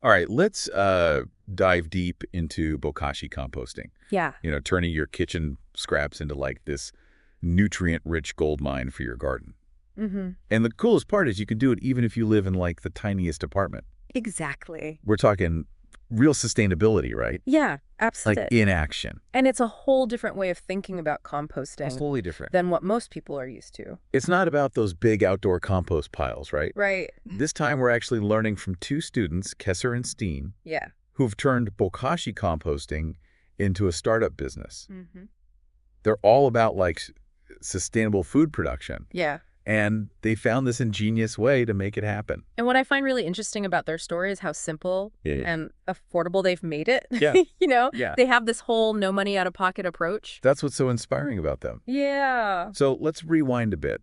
All right, let's dive deep into Bokashi composting. Yeah. Turning your kitchen scraps into like this nutrient-rich gold mine for your garden. Mm-hmm. And the coolest part is you can do it even if you live in like the tiniest apartment. Exactly. We're talking real sustainability, right? Yeah, absolutely. Like in action. And it's a whole different way of thinking about composting It's totally different. than what most people are used to. It's not about those big outdoor compost piles, right? Right. This time we're actually learning from two students, Kesser and Steen, Yeah. who've turned Bokashi composting into a startup business. Mm-hmm. They're all about like sustainable food production. Yeah. And they found this ingenious way to make it happen. And what I find really interesting about their story is how simple and affordable they've made it. Yeah. Yeah. They have this whole no money out of pocket approach. That's what's so inspiring about them. Yeah. So let's rewind a bit.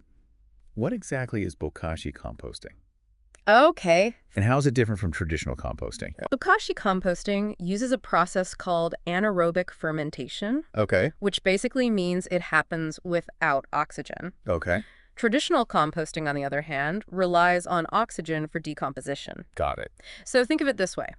What exactly is Bokashi composting? Okay. And how is it different from traditional composting? Bokashi composting uses a process called anaerobic fermentation, Okay. which basically means it happens without oxygen. Okay. Traditional composting, on the other hand, relies on oxygen for decomposition. Got it. So think of it this way.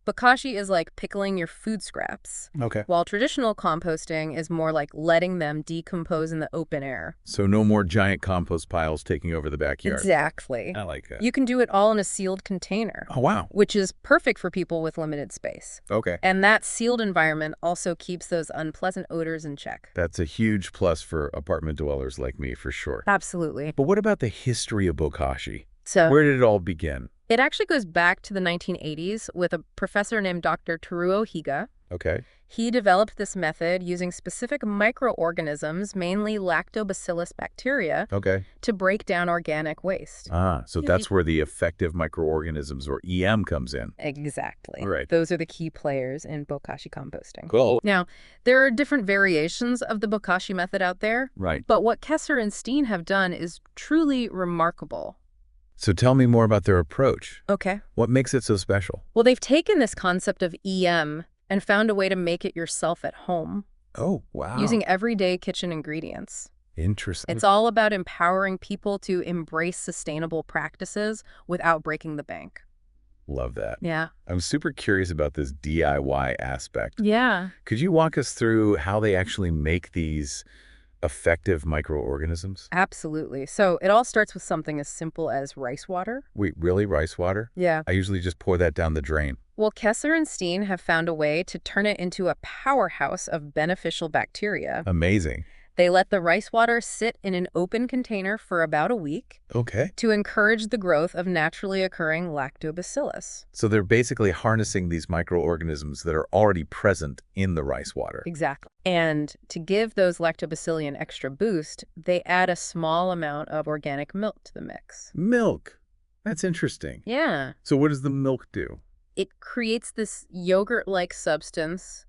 Bokashi is like pickling your food scraps, Okay. while traditional composting is more like letting them decompose in the open air. So no more giant compost piles taking over the backyard. Exactly. I like that. You can do it all in a sealed container, Oh, wow. which is perfect for people with limited space. Okay. And that sealed environment also keeps those unpleasant odors in check. That's a huge plus for apartment dwellers like me, for sure. Absolutely. But what about the history of Bokashi? So Where did it all begin? it actually goes back to the 1980s with a professor named Dr. Teruo Higa. Okay. He developed this method using specific microorganisms, mainly lactobacillus bacteria, Okay. to break down organic waste. So that's where the effective microorganisms, or EM, comes in. Exactly. All right. Those are the key players in Bokashi composting. Cool. Now, there are different variations of the Bokashi method out there, Right. but what Kesser and Steen have done is truly remarkable. So tell me more about their approach. Okay. What makes it so special? Well, they've taken this concept of EM and found a way to make it yourself at home Oh, wow. using everyday kitchen ingredients. Interesting. It's all about empowering people to embrace sustainable practices without breaking the bank. Love that. Yeah. I'm super curious about this DIY aspect. Yeah. Could you walk us through how they actually make these effective microorganisms? Absolutely. So it all starts with something as simple as rice water. Wait, really? Rice water? Yeah. I usually just pour that down the drain. Well, Kesser and Steen have found a way to turn it into a powerhouse of beneficial bacteria. Amazing. They let the rice water sit in an open container for about a week Okay. to encourage the growth of naturally occurring lactobacillus. So they're basically harnessing these microorganisms that are already present in the rice water. Exactly. And to give those lactobacilli an extra boost, they add a small amount of organic milk to the mix. Milk. That's interesting. Yeah. So what does the milk do? It creates this yogurt-like substance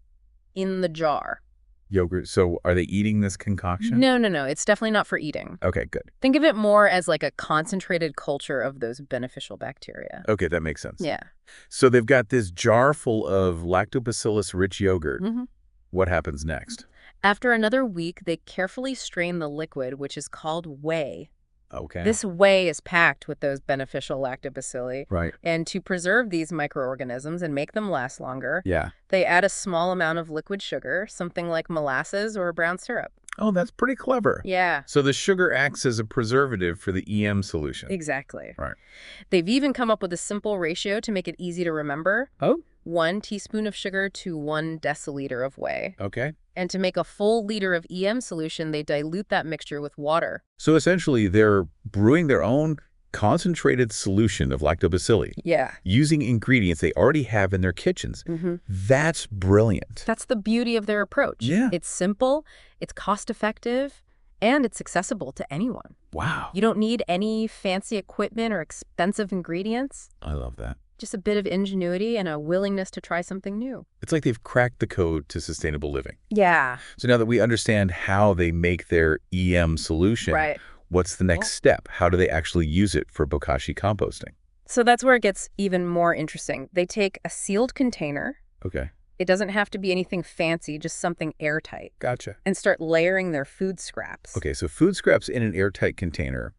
in the jar. Yogurt. So are they eating this concoction? No. It's definitely not for eating. Okay, good. Think of it more as like a concentrated culture of those beneficial bacteria. Okay, that makes sense. Yeah. So they've got this jar full of lactobacillus-rich yogurt. Mm-hmm. What happens next? After another week, they carefully strain the liquid, which is called whey. Okay. This whey is packed with those beneficial lactobacilli. Right. And to preserve these microorganisms and make them last longer, Yeah. they add a small amount of liquid sugar, something like molasses or brown syrup. Oh, that's pretty clever. Yeah. So the sugar acts as a preservative for the EM solution. Exactly. Right. They've even come up with a simple ratio to make it easy to remember. Oh. 1 teaspoon of sugar to 1 deciliter of whey. Okay. And to make a full liter of EM solution, they dilute that mixture with water. So essentially, they're brewing their own concentrated solution of lactobacilli Yeah. using ingredients they already have in their kitchens. Mm-hmm. That's brilliant. That's the beauty of their approach. Yeah. It's simple, it's cost-effective, and it's accessible to anyone. Wow. You don't need any fancy equipment or expensive ingredients. I love that. Just a bit of ingenuity and a willingness to try something new. It's like they've cracked the code to sustainable living. Yeah. So now that we understand how they make their EM solution, Right. what's the next step? How do they actually use it for Bokashi composting? So that's where it gets even more interesting. They take a sealed container. Okay. It doesn't have to be anything fancy, just something airtight. Gotcha. And start layering their food scraps. Okay, so food scraps in an airtight container.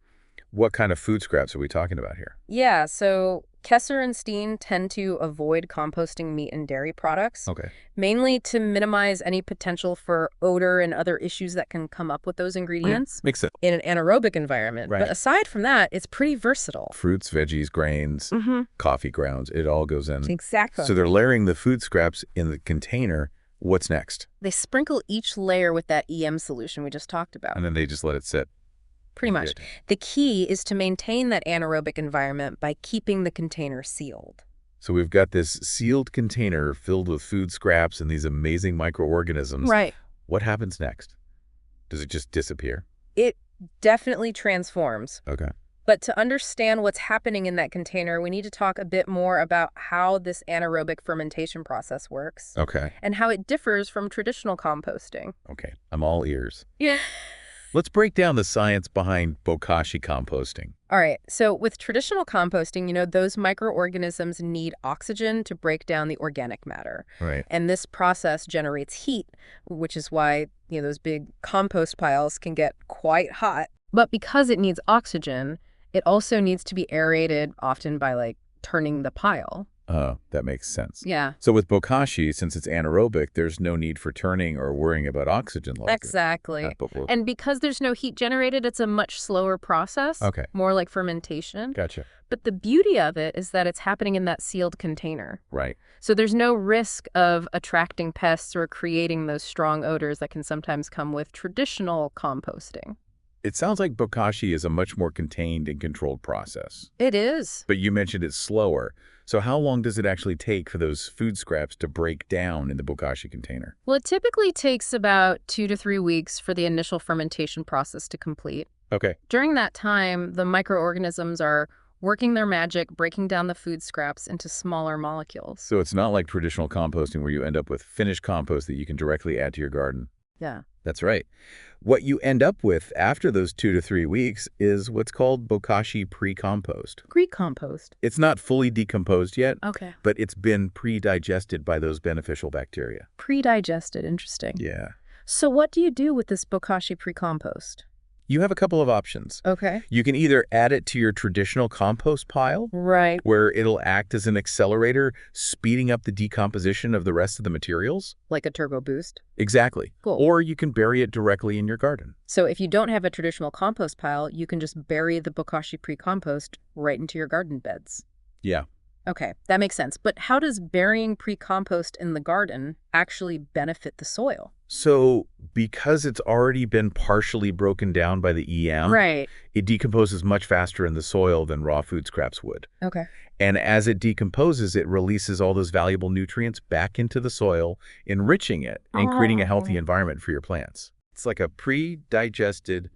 What kind of food scraps are we talking about here? Yeah, so Kesser and Steen tend to avoid composting meat and dairy products, Okay. mainly to minimize any potential for odor and other issues that can come up with those ingredients Makes sense. in an anaerobic environment. Right. But aside from that, it's pretty versatile. Fruits, veggies, grains, coffee grounds, it all goes in. Exactly. So they're layering the food scraps in the container. What's next? They sprinkle each layer with that EM solution we just talked about. And then they just let it sit. Pretty much. The key is to maintain that anaerobic environment by keeping the container sealed. So we've got this sealed container filled with food scraps and these amazing microorganisms. Right. What happens next? Does it just disappear? It definitely transforms. Okay. But to understand what's happening in that container, we need to talk a bit more about how this anaerobic fermentation process works. Okay. And how it differs from traditional composting. Okay. I'm all ears. Yeah. Let's break down the science behind Bokashi composting. All right. So with traditional composting, those microorganisms need oxygen to break down the organic matter. Right. And this process generates heat, which is why, those big compost piles can get quite hot. But because it needs oxygen, it also needs to be aerated, often by turning the pile. Oh, that makes sense. Yeah. So with Bokashi, since it's anaerobic, there's no need for turning or worrying about oxygen loss. Exactly. And because there's no heat generated, it's a much slower process. Okay. More like fermentation. Gotcha. But the beauty of it is that it's happening in that sealed container. Right. So there's no risk of attracting pests or creating those strong odors that can sometimes come with traditional composting. It sounds like Bokashi is a much more contained and controlled process. It is. But you mentioned it's slower. So how long does it actually take for those food scraps to break down in the Bokashi container? Well, it typically takes about 2 to 3 weeks for the initial fermentation process to complete. Okay. During that time, the microorganisms are working their magic, breaking down the food scraps into smaller molecules. So it's not like traditional composting where you end up with finished compost that you can directly add to your garden. Yeah. That's right. What you end up with after those 2 to 3 weeks is what's called Bokashi pre-compost. Pre-compost. It's not fully decomposed yet, Okay. but it's been pre-digested by those beneficial bacteria. Pre-digested. Interesting. Yeah. So what do you do with this Bokashi pre-compost? You have a couple of options. Okay. You can either add it to your traditional compost pile, Right. where it'll act as an accelerator, speeding up the decomposition of the rest of the materials. Like a turbo boost. Exactly. Cool. Or you can bury it directly in your garden. So if you don't have a traditional compost pile, you can just bury the Bokashi pre-compost right into your garden beds. Yeah. Okay, that makes sense. But how does burying pre-compost in the garden actually benefit the soil? So because it's already been partially broken down by the EM, Right. it decomposes much faster in the soil than raw food scraps would. Okay. And as it decomposes, it releases all those valuable nutrients back into the soil, enriching it and creating a healthy environment for your plants. It's like a pre-digested,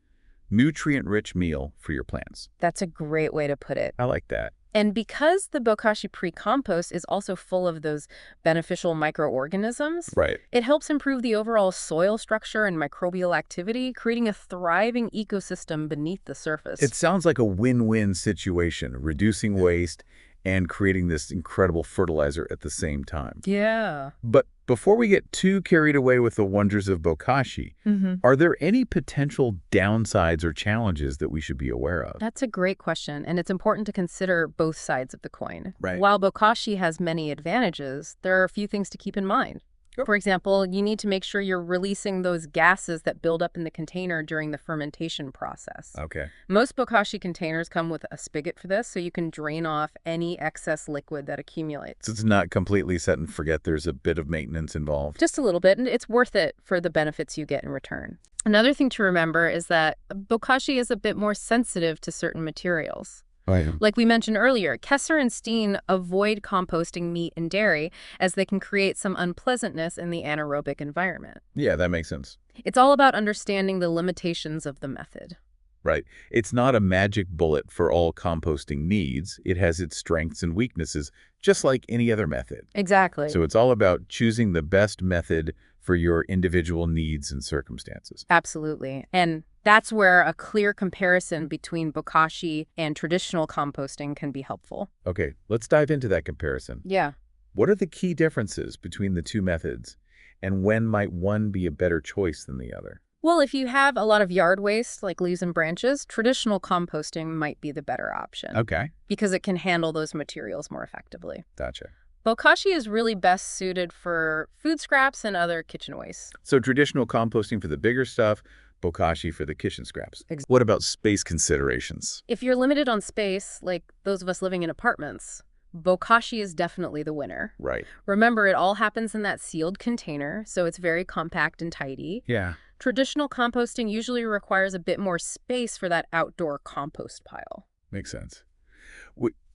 nutrient-rich meal for your plants. That's a great way to put it. I like that. And because the Bokashi pre-compost is also full of those beneficial microorganisms, Right. it helps improve the overall soil structure and microbial activity, creating a thriving ecosystem beneath the surface. It sounds like a win-win situation, reducing waste and creating this incredible fertilizer at the same time. Yeah. But before we get too carried away with the wonders of Bokashi, are there any potential downsides or challenges that we should be aware of? That's a great question, and it's important to consider both sides of the coin. Right. While Bokashi has many advantages, there are a few things to keep in mind. Yep. For example, you need to make sure you're releasing those gases that build up in the container during the fermentation process. Okay. Most Bokashi containers come with a spigot for this, so you can drain off any excess liquid that accumulates. So it's not completely set and forget. There's a bit of maintenance involved. Just a little bit, and it's worth it for the benefits you get in return. Another thing to remember is that Bokashi is a bit more sensitive to certain materials. Like we mentioned earlier, Kesser and Steen avoid composting meat and dairy as they can create some unpleasantness in the anaerobic environment. Yeah, that makes sense. It's all about understanding the limitations of the method. Right. It's not a magic bullet for all composting needs. It has its strengths and weaknesses, just like any other method. Exactly. So it's all about choosing the best method for your individual needs and circumstances. Absolutely. And that's where a clear comparison between Bokashi and traditional composting can be helpful. Okay, let's dive into that comparison. Yeah. What are the key differences between the two methods, and when might one be a better choice than the other? Well, if you have a lot of yard waste, like leaves and branches, traditional composting might be the better option. Okay. Because it can handle those materials more effectively. Gotcha. Bokashi is really best suited for food scraps and other kitchen waste. So traditional composting for the bigger stuff, Bokashi for the kitchen scraps. What about space considerations? If you're limited on space, like those of us living in apartments, Bokashi is definitely the winner. Right. Remember, it all happens in that sealed container, so it's very compact and tidy. Yeah. Traditional composting usually requires a bit more space for that outdoor compost pile. Makes sense.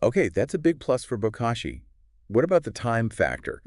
Okay, that's a big plus for Bokashi. What about the time factor?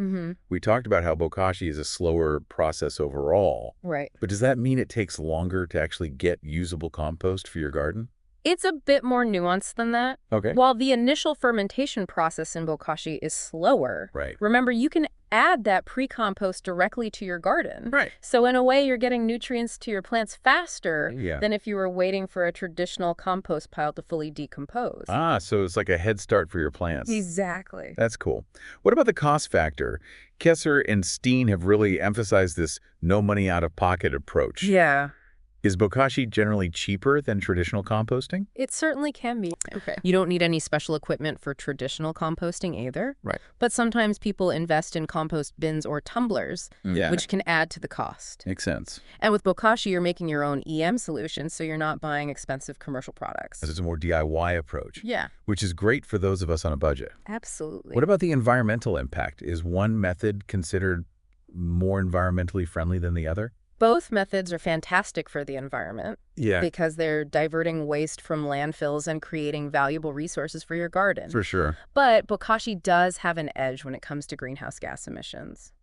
We talked about how Bokashi is a slower process overall. Right. But does that mean it takes longer to actually get usable compost for your garden? It's a bit more nuanced than that. Okay. While the initial fermentation process in Bokashi is slower, Right. remember, you can add that pre-compost directly to your garden. Right. So in a way, you're getting nutrients to your plants faster Yeah. than if you were waiting for a traditional compost pile to fully decompose. Ah, so it's like a head start for your plants. Exactly. That's cool. What about the cost factor? Kesser and Steen have really emphasized this no money out of pocket approach. Yeah. Is Bokashi generally cheaper than traditional composting? It certainly can be. Okay. You don't need any special equipment for traditional composting either. Right. But sometimes people invest in compost bins or tumblers, Yeah. which can add to the cost. Makes sense. And with Bokashi, you're making your own EM solution, so you're not buying expensive commercial products. It's a more DIY approach. Yeah. Which is great for those of us on a budget. Absolutely. What about the environmental impact? Is one method considered more environmentally friendly than the other? Both methods are fantastic for the environment. Yeah. Because they're diverting waste from landfills and creating valuable resources for your garden. For sure. But Bokashi does have an edge when it comes to greenhouse gas emissions.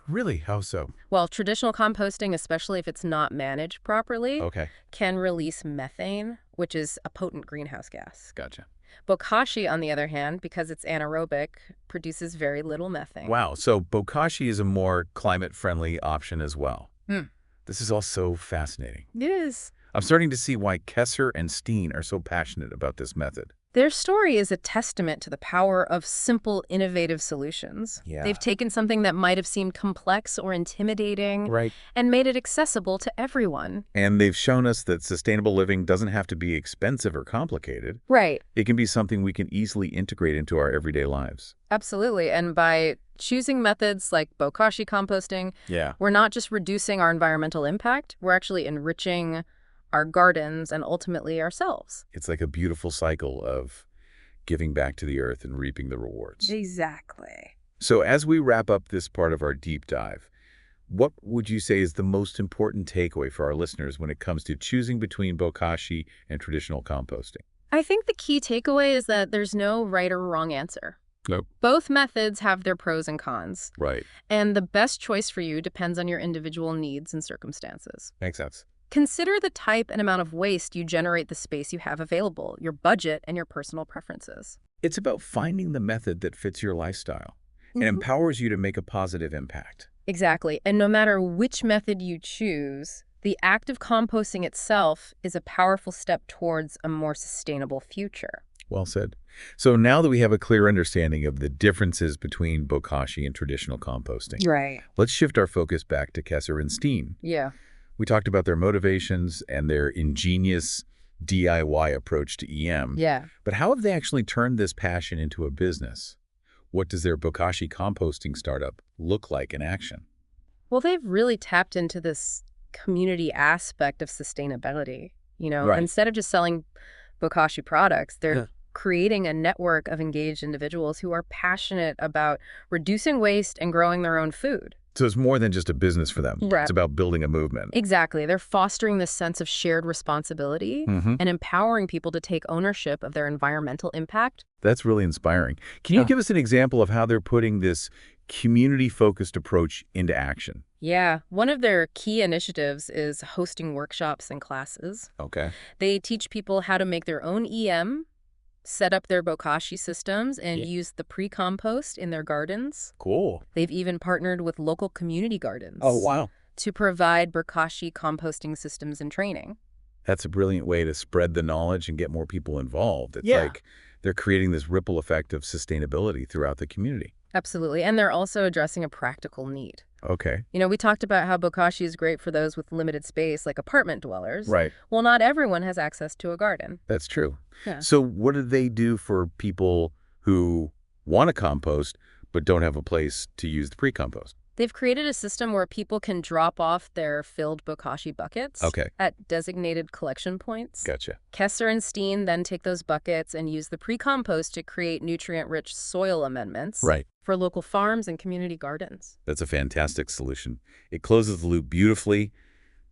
Really? How so? Well, traditional composting, especially if it's not managed properly, can release methane, which is a potent greenhouse gas. Gotcha. Bokashi, on the other hand, because it's anaerobic, produces very little methane. Wow. So Bokashi is a more climate-friendly option as well. This is all so fascinating. It is. I'm starting to see why Kesser and Steen are so passionate about this method. Their story is a testament to the power of simple, innovative solutions. Yeah. They've taken something that might have seemed complex or intimidating and made it accessible to everyone. And they've shown us that sustainable living doesn't have to be expensive or complicated. Right. It can be something we can easily integrate into our everyday lives. Absolutely. And by choosing methods like Bokashi composting, we're not just reducing our environmental impact, we're actually enriching our gardens and ultimately ourselves. It's like a beautiful cycle of giving back to the earth and reaping the rewards. Exactly. So as we wrap up this part of our deep dive, what would you say is the most important takeaway for our listeners when it comes to choosing between Bokashi and traditional composting? I think the key takeaway is that there's no right or wrong answer. Nope. Both methods have their pros and cons. Right. And the best choice for you depends on your individual needs and circumstances. Makes sense. Consider the type and amount of waste you generate, the space you have available, your budget, and your personal preferences. It's about finding the method that fits your lifestyle and empowers you to make a positive impact. Exactly. And no matter which method you choose, the act of composting itself is a powerful step towards a more sustainable future. Well said. So now that we have a clear understanding of the differences between Bokashi and traditional composting, let's shift our focus back to Kesser and Steen. Yeah. We talked about their motivations and their ingenious DIY approach to EM. Yeah. But how have they actually turned this passion into a business? What does their Bokashi composting startup look like in action? Well, they've really tapped into this community aspect of sustainability. You know, instead of just selling Bokashi products, they're creating a network of engaged individuals who are passionate about reducing waste and growing their own food. So it's more than just a business for them. Right. It's about building a movement. Exactly. They're fostering this sense of shared responsibility and empowering people to take ownership of their environmental impact. That's really inspiring. Can you give us an example of how they're putting this community-focused approach into action? Yeah. One of their key initiatives is hosting workshops and classes. Okay. They teach people how to make their own EM, set up their Bokashi systems, and use the pre-compost in their gardens. Cool. They've even partnered with local community gardens. Oh, wow. To provide Bokashi composting systems and training. That's a brilliant way to spread the knowledge and get more people involved. It's like they're creating this ripple effect of sustainability throughout the community. Absolutely. And they're also addressing a practical need. Okay. You know, we talked about how Bokashi is great for those with limited space, like apartment dwellers. Right. Well, not everyone has access to a garden. That's true. Yeah. So what do they do for people who want to compost but don't have a place to use the pre-compost? They've created a system where people can drop off their filled Bokashi buckets at designated collection points. Gotcha. Kesser and Steen then take those buckets and use the pre-compost to create nutrient-rich soil amendments for local farms and community gardens. That's a fantastic solution. It closes the loop beautifully,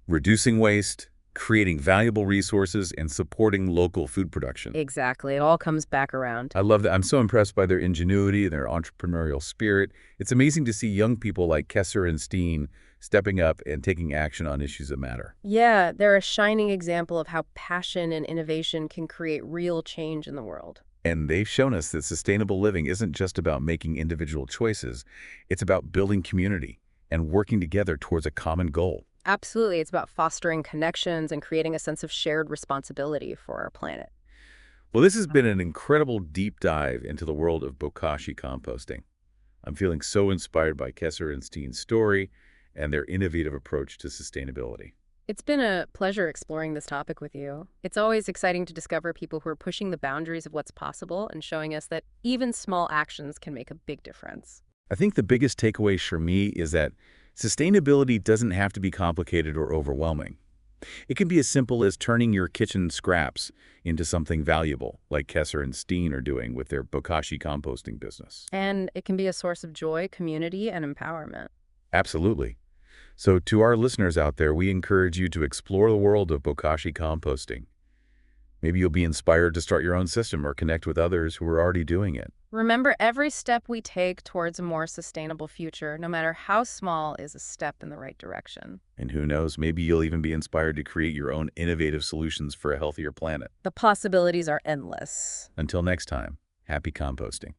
reducing waste, creating valuable resources, and supporting local food production. Exactly. It all comes back around. I love that. I'm so impressed by their ingenuity, their entrepreneurial spirit. It's amazing to see young people like Kesser and Steen stepping up and taking action on issues that matter. Yeah, they're a shining example of how passion and innovation can create real change in the world. And they've shown us that sustainable living isn't just about making individual choices. It's about building community and working together towards a common goal. Absolutely. It's about fostering connections and creating a sense of shared responsibility for our planet. Well, this has been an incredible deep dive into the world of Bokashi composting. I'm feeling so inspired by Kesser and Steen's story and their innovative approach to sustainability. It's been a pleasure exploring this topic with you. It's always exciting to discover people who are pushing the boundaries of what's possible and showing us that even small actions can make a big difference. I think the biggest takeaway for me is that sustainability doesn't have to be complicated or overwhelming. It can be as simple as turning your kitchen scraps into something valuable, like Kesser and Steen are doing with their Bokashi composting business. And it can be a source of joy, community, and empowerment. Absolutely. So to our listeners out there, we encourage you to explore the world of Bokashi composting. Maybe you'll be inspired to start your own system or connect with others who are already doing it. Remember, every step we take towards a more sustainable future, no matter how small, is a step in the right direction. And who knows, maybe you'll even be inspired to create your own innovative solutions for a healthier planet. The possibilities are endless. Until next time, happy composting.